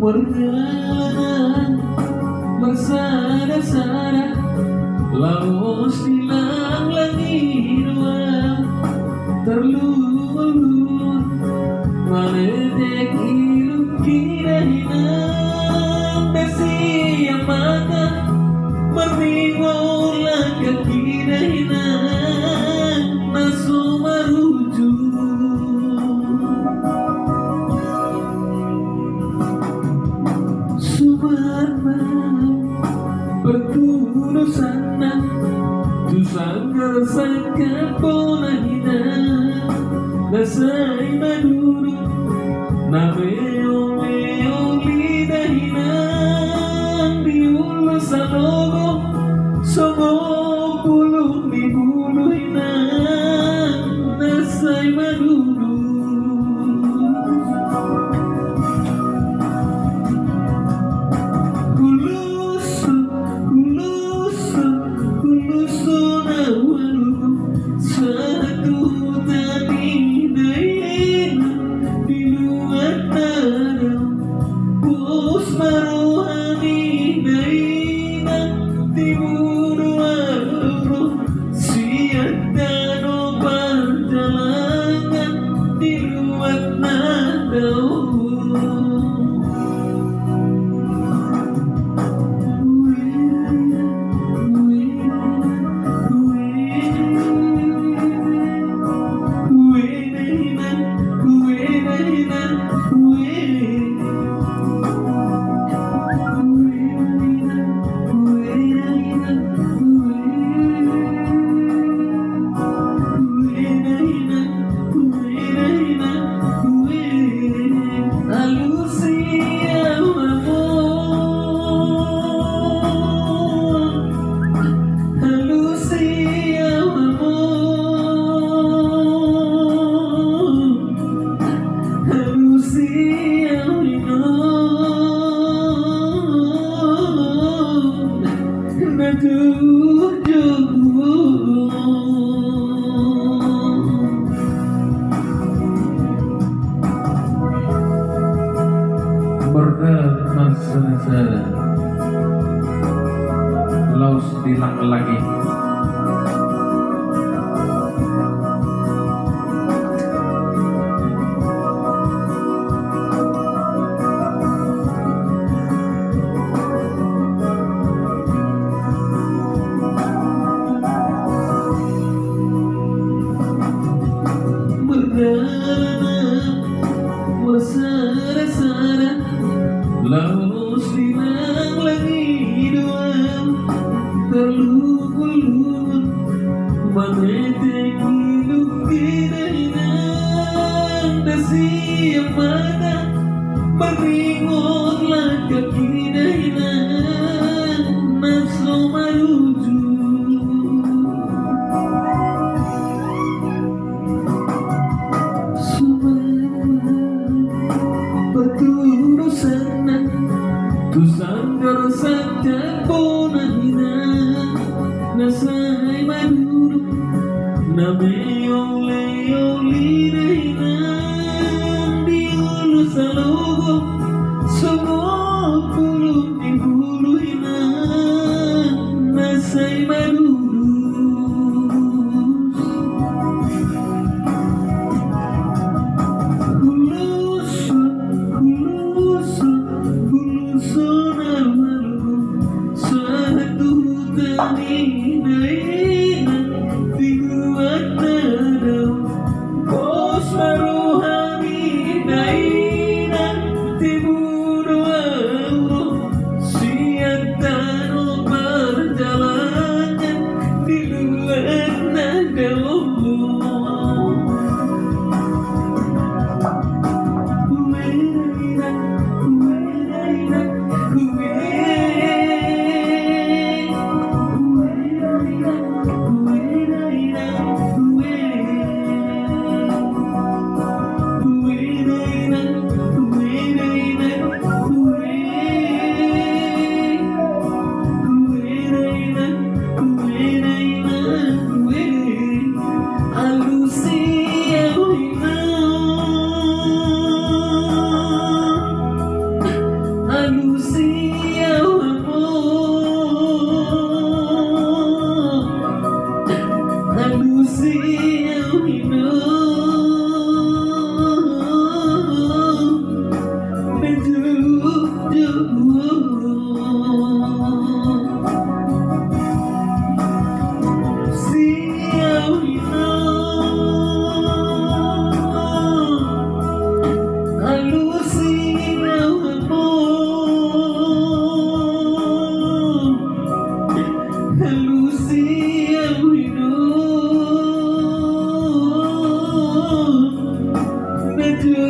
Berjalan bersara-sara laut silang langit ruang terlulur meletek hidup kirahinan besi yang mata berminggulah ke kirahinan nasu merujuk berkurusan Tusanggar sangka polahina Nasai maduru Nameo lidahina Diulu sanogo Sogo puluh di buluhina Nasai maduru Berdekat sengsara Laus tilang lagi bersara-sara laut silang langit doang terlulur menetek hidup kirahinan dasi yang mata beringatlah ke kirahinan nafsu merujuk Tusanggar sangka ponahina Nasai maduru Nameo leo lidahina Diulu salogo Sogo puluh di buluhina Nasai maduru So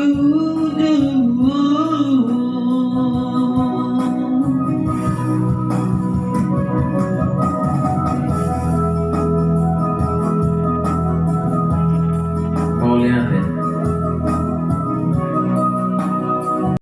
jauh-jauh